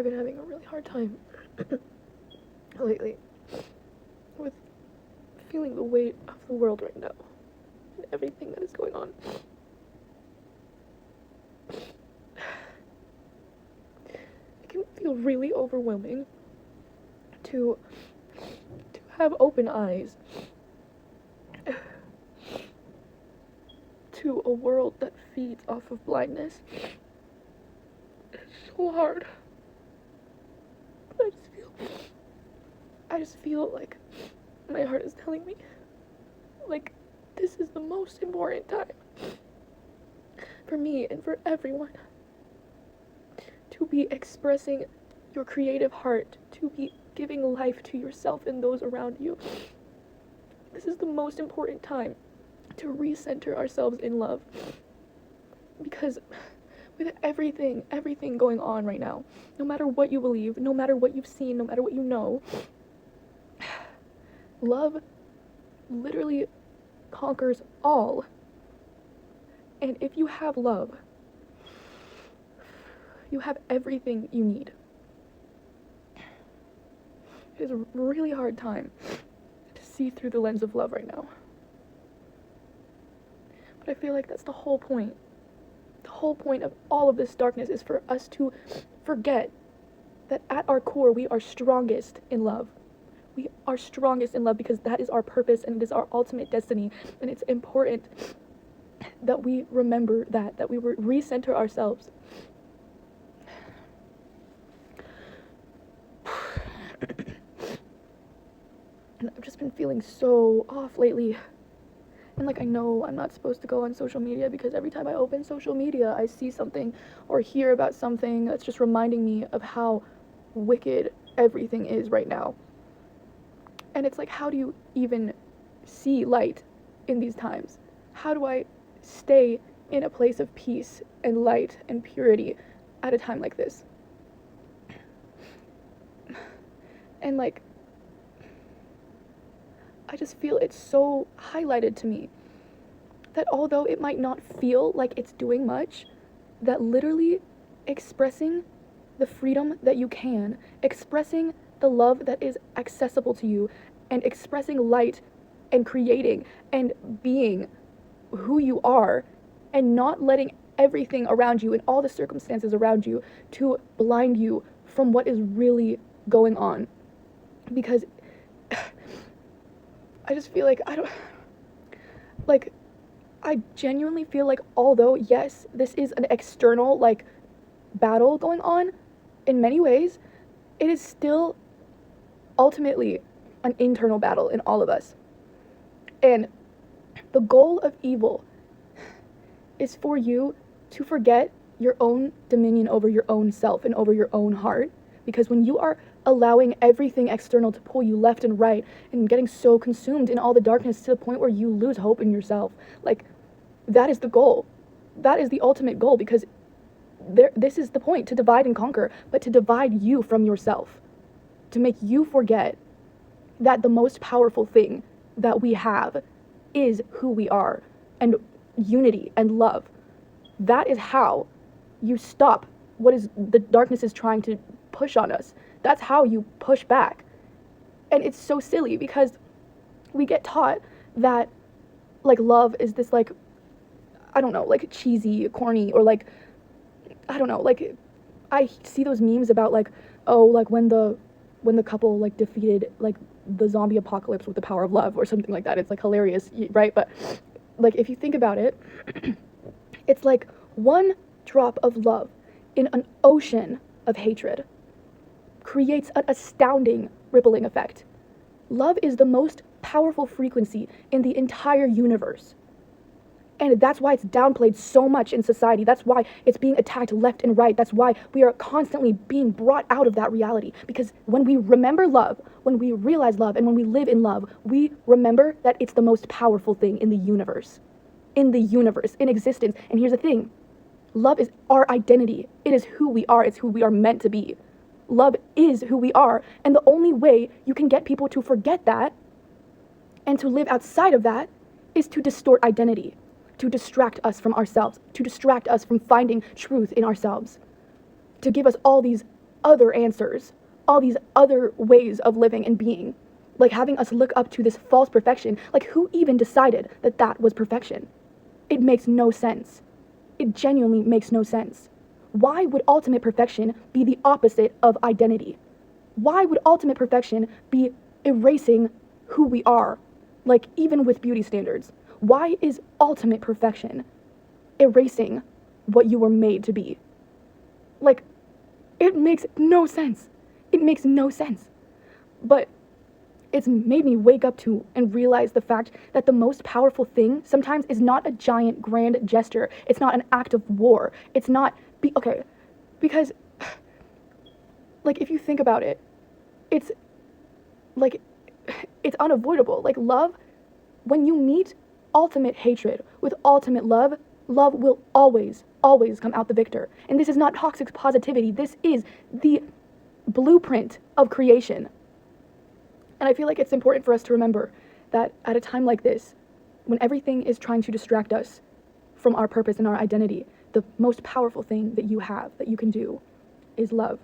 I've been having a really hard time lately with feeling the weight of the world right now and everything that is going on. It can feel really overwhelming to have open eyes to a world that feeds off of blindness. It's so hard. But I just feel like my heart is telling me, like, this is the most important time for me and for everyone to be expressing your creative heart, to be giving life to yourself and those around you. This is the most important time to recenter ourselves in love, because with everything going on right now, no matter what you believe, no matter what you've seen, no matter what you know, love literally conquers all. And if you have love, you have everything you need. It is a really hard time to see through the lens of love right now. But I feel like that's the whole point. The whole point of all of this darkness is for us to forget that at our core we are strongest in love. We are strongest in love because that is our purpose and it is our ultimate destiny. And it's important that we remember that we recenter ourselves. And I've just been feeling so off lately. And like, I know I'm not supposed to go on social media because every time I open social media, I see something or hear about something that's just reminding me of how wicked everything is right now. And it's like, how do you even see light in these times? How do I stay in a place of peace and light and purity at a time like this? And like, I just feel it's so highlighted to me that although it might not feel like it's doing much, that literally expressing the freedom that you can, expressing the love that is accessible to you, and expressing light and creating and being who you are, and not letting everything around you and all the circumstances around you to blind you from what is really going on. Because I just feel like I genuinely feel like, although yes, this is an external like battle going on in many ways, it is still ultimately an internal battle in all of us. And the goal of evil is for you to forget your own dominion over your own self and over your own heart. Because when you are allowing everything external to pull you left and right and getting so consumed in all the darkness to the point where you lose hope in yourself, like, that is the goal. That is the ultimate goal, because this is the point, to divide and conquer, but to divide you from yourself, to make you forget that the most powerful thing that we have is who we are, and unity and love. That is how you stop what is the darkness is trying to push on us. That's how you push back. And it's so silly because we get taught that like love is this like, I don't know, like cheesy, corny, or like, I don't know, like I see those memes about like, oh, like when the couple like defeated like the zombie apocalypse with the power of love or something like that. It's like hilarious, right? But like if you think about it, it's like one drop of love in an ocean of hatred creates an astounding rippling effect. Love is the most powerful frequency in the entire universe. And that's why it's downplayed so much in society. That's why it's being attacked left and right. That's why we are constantly being brought out of that reality. Because when we remember love, when we realize love, and when we live in love, we remember that it's the most powerful thing in the universe. In existence. And here's the thing. Love is our identity. It is who we are. It's who we are meant to be. Love is who we are. And the only way you can get people to forget that and to live outside of that is to distort identity, to distract us from ourselves, to distract us from finding truth in ourselves, to give us all these other answers, all these other ways of living and being, like having us look up to this false perfection. Like, who even decided that that was perfection? It makes no sense. It genuinely makes no sense. Why would ultimate perfection be the opposite of identity? Why would ultimate perfection be erasing who we are? Like, even with beauty standards, why is ultimate perfection erasing what you were made to be? Like, it makes no sense. It makes no sense. But it's made me wake up to and realize the fact that the most powerful thing sometimes is not a giant grand gesture. It's not an act of war. It's not okay, because like if you think about it, it's like it's unavoidable. Like love, when you meet ultimate hatred with ultimate love, love will always come out the victor. And this is not toxic positivity. This is the blueprint of creation. And I feel like it's important for us to remember that at a time like this, when everything is trying to distract us from our purpose and our identity, the most powerful thing that you have, that you can do, is love.